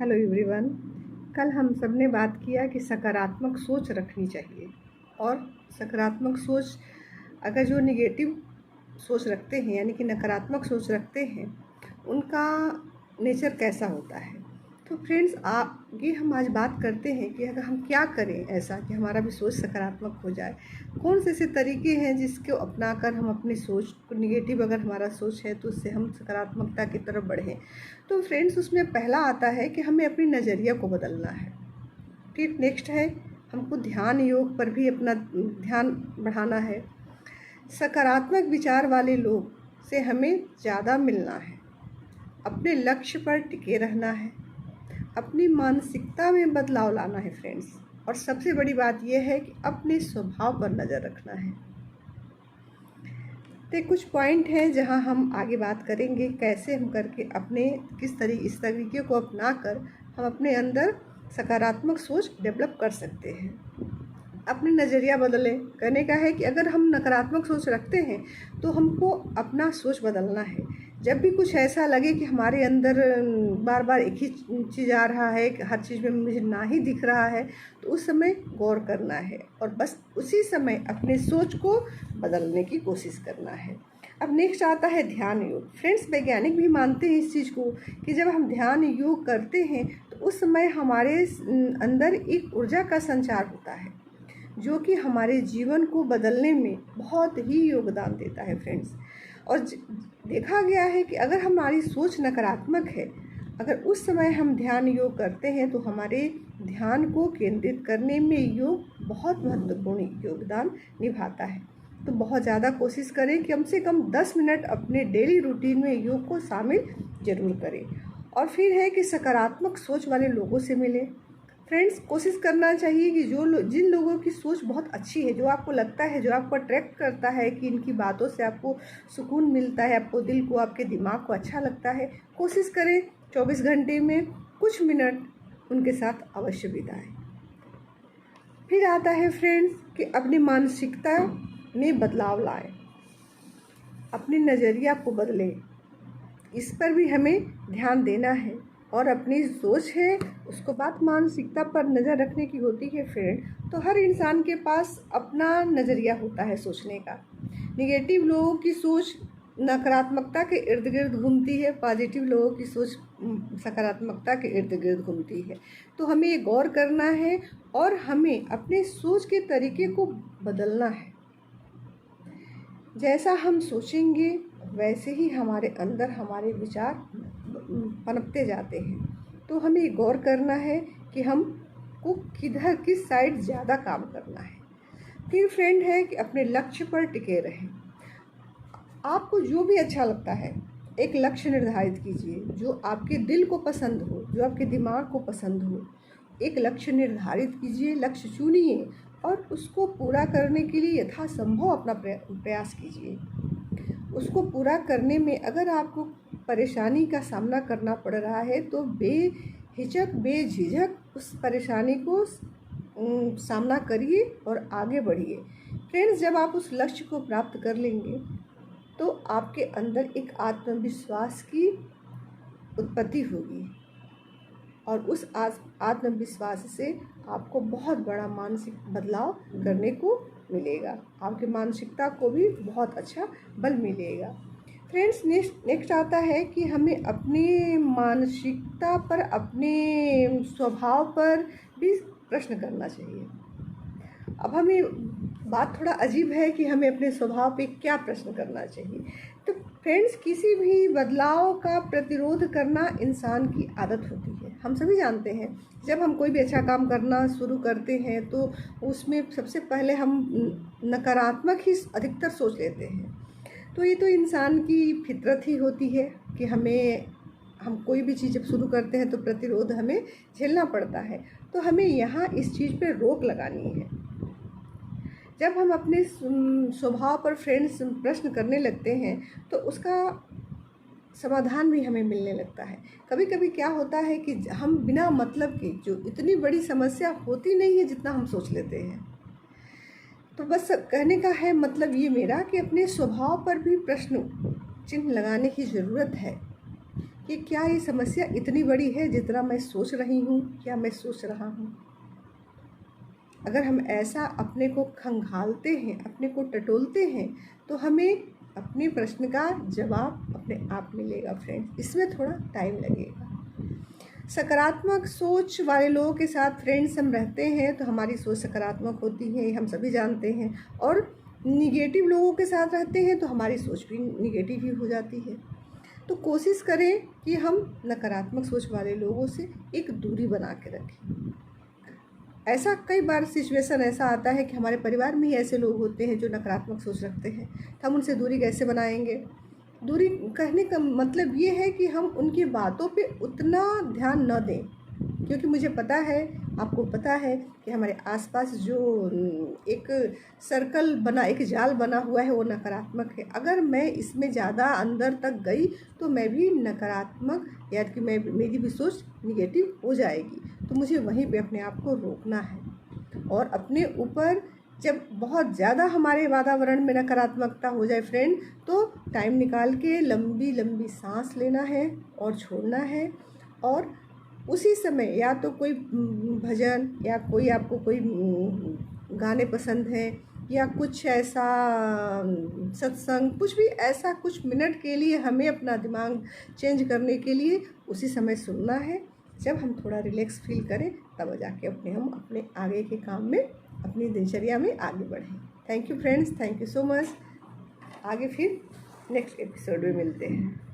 Hello everyone. कल हम सब ने बात किया कि सकारात्मक सोच रखनी चाहिए और सकारात्मक सोच अगर जो निगेटिव सोच रखते हैं यानी कि नकारात्मक सोच रखते हैं उनका नेचर कैसा होता है। तो फ्रेंड्स आगे हम आज बात करते हैं कि अगर हम क्या करें ऐसा कि हमारा भी सोच सकारात्मक हो जाए। कौन से ऐसे तरीके हैं जिसको अपनाकर हम अपनी सोच को निगेटिव अगर हमारा सोच है तो उससे हम सकारात्मकता की तरफ बढ़ें। तो फ्रेंड्स उसमें पहला आता है कि हमें अपनी नज़रिया को बदलना है। फिर नेक्स्ट है हमको ध्यान योग पर भी अपना ध्यान बढ़ाना है। सकारात्मक विचार वाले लोग से हमें ज़्यादा मिलना है। अपने लक्ष्य पर टिके रहना है। अपनी मानसिकता में बदलाव लाना है फ्रेंड्स। और सबसे बड़ी बात यह है कि अपने स्वभाव पर नज़र रखना है। तो कुछ पॉइंट हैं जहां हम आगे बात करेंगे कैसे हम करके अपने इस तरीके को अपनाकर हम अपने अंदर सकारात्मक सोच डेवलप कर सकते हैं। अपनी नज़रिया बदलें। कहने का है कि अगर हम नकारात्मक सोच रखते हैं तो हमको अपना सोच बदलना है। जब भी कुछ ऐसा लगे कि हमारे अंदर बार बार एक ही चीज़ आ रहा है, हर चीज़ में मुझे ना ही दिख रहा है, तो उस समय गौर करना है और बस उसी समय अपने सोच को बदलने की कोशिश करना है। अब नेक्स्ट आता है ध्यान योग। फ्रेंड्स वैज्ञानिक भी मानते हैं इस चीज़ को कि जब हम ध्यान योग करते हैं तो उस समय हमारे अंदर एक ऊर्जा का संचार होता है जो कि हमारे जीवन को बदलने में बहुत ही योगदान देता है फ्रेंड्स। और देखा गया है कि अगर हमारी सोच नकारात्मक है, अगर उस समय हम ध्यान योग करते हैं तो हमारे ध्यान को केंद्रित करने में योग बहुत महत्वपूर्ण योगदान निभाता है। तो बहुत ज़्यादा कोशिश करें कि कम से कम 10 मिनट अपने डेली रूटीन में योग को शामिल ज़रूर करें। और फिर है कि सकारात्मक सोच वाले लोगों से मिलें। फ्रेंड्स कोशिश करना चाहिए कि जिन लोगों की सोच बहुत अच्छी है, जो आपको लगता है, जो आपको अट्रैक्ट करता है कि इनकी बातों से आपको सुकून मिलता है, आपको दिल को, आपके दिमाग को अच्छा लगता है, कोशिश करें 24 घंटे में कुछ मिनट उनके साथ अवश्य बिताएं। फिर आता है फ्रेंड्स कि अपनी मानसिकता में बदलाव लाएं, अपनी नज़रिया को बदलें। इस पर भी हमें ध्यान देना है। और अपनी सोच है उसको बात मानसिकता पर नज़र रखने की होती है फ्रेंड। तो हर इंसान के पास अपना नज़रिया होता है सोचने का। निगेटिव लोगों की सोच नकारात्मकता के इर्द गिर्द घूमती है, पॉजिटिव लोगों की सोच सकारात्मकता के इर्द गिर्द घूमती है। तो हमें ये गौर करना है और हमें अपने सोच के तरीके को बदलना है। जैसा हम सोचेंगे वैसे ही हमारे अंदर हमारे विचार पनपते जाते हैं। तो हमें गौर करना है कि हमको किस साइड ज़्यादा काम करना है। फिर फ्रेंड है कि अपने लक्ष्य पर टिके रहें। आपको जो भी अच्छा लगता है एक लक्ष्य निर्धारित कीजिए, जो आपके दिल को पसंद हो, जो आपके दिमाग को पसंद हो। एक लक्ष्य निर्धारित कीजिए, लक्ष्य चुनिए और उसको पूरा करने के लिए यथासंभव अपना प्रयास कीजिए। उसको पूरा करने में अगर आपको परेशानी का सामना करना पड़ रहा है तो बेहिचक बेझिझक उस परेशानी को सामना करिए और आगे बढ़िए। फ्रेंड्स जब आप उस लक्ष्य को प्राप्त कर लेंगे तो आपके अंदर एक आत्मविश्वास की उत्पत्ति होगी और उस आत्मविश्वास से आपको बहुत बड़ा मानसिक बदलाव करने को मिलेगा। आपकी मानसिकता को भी बहुत अच्छा बल मिलेगा। फ्रेंड्स नेक्स्ट आता है कि हमें अपनी मानसिकता पर, अपने स्वभाव पर भी प्रश्न करना चाहिए। अब हमें बात थोड़ा अजीब है कि हमें अपने स्वभाव पे क्या प्रश्न करना चाहिए। तो फ्रेंड्स किसी भी बदलाव का प्रतिरोध करना इंसान की आदत होती है। हम सभी जानते हैं जब हम कोई भी अच्छा काम करना शुरू करते हैं तो उसमें सबसे पहले हम नकारात्मक ही अधिकतर सोच लेते हैं। तो ये तो इंसान की फितरत ही होती है कि हम कोई भी चीज़ जब शुरू करते हैं तो प्रतिरोध हमें झेलना पड़ता है। तो हमें यहाँ इस चीज़ पे रोक लगानी है। जब हम अपने स्वभाव पर फ्रेंड्स प्रश्न करने लगते हैं तो उसका समाधान भी हमें मिलने लगता है। कभी कभी क्या होता है कि हम बिना मतलब के, जो इतनी बड़ी समस्या होती नहीं है जितना हम सोच लेते हैं। तो बस कहने का है मतलब ये मेरा कि अपने स्वभाव पर भी प्रश्न चिन्ह लगाने की ज़रूरत है कि क्या ये समस्या इतनी बड़ी है जितना मैं सोच रही हूँ या मैं सोच रहा हूँ। अगर हम ऐसा अपने को खंगालते हैं, अपने को टटोलते हैं, तो हमें अपने प्रश्न का जवाब अपने आप मिलेगा फ्रेंड्स। इसमें थोड़ा टाइम लगेगा। सकारात्मक सोच वाले लोगों के साथ फ्रेंड्स हम रहते हैं तो हमारी सोच सकारात्मक होती है, हम सभी जानते हैं। और निगेटिव लोगों के साथ रहते हैं तो हमारी सोच भी निगेटिव ही हो जाती है। तो कोशिश करें कि हम नकारात्मक सोच वाले लोगों से एक दूरी बना के रखें। ऐसा कई बार सिचुएशन ऐसा आता है कि हमारे परिवार में ही ऐसे लोग होते हैं जो नकारात्मक सोच रखते हैं, तो हम उनसे दूरी कैसे बनाएंगे। दूरी कहने का मतलब ये है कि हम उनकी बातों पे उतना ध्यान न दें, क्योंकि मुझे पता है, आपको पता है कि हमारे आसपास जो एक सर्कल बना, एक जाल बना हुआ है, वो नकारात्मक है। अगर मैं इसमें ज़्यादा अंदर तक गई तो मैं भी नकारात्मक, या कि मेरी भी सोच निगेटिव हो जाएगी। तो मुझे वहीं पे अपने आप को रोकना है। और अपने ऊपर जब बहुत ज़्यादा हमारे वातावरण में नकारात्मकता हो जाए फ्रेंड, तो टाइम निकाल के लंबी लंबी सांस लेना है और छोड़ना है। और उसी समय या तो कोई भजन या कोई आपको कोई गाने पसंद हैं, या कुछ ऐसा सत्संग, कुछ भी ऐसा कुछ मिनट के लिए हमें अपना दिमाग चेंज करने के लिए उसी समय सुनना है। जब हम थोड़ा रिलैक्स फील करें तब जाके हम अपने आगे के काम में, अपनी दिनचर्या में आगे बढ़ें। Thank you friends, thank you so much. आगे फिर नेक्स्ट एपिसोड में मिलते हैं।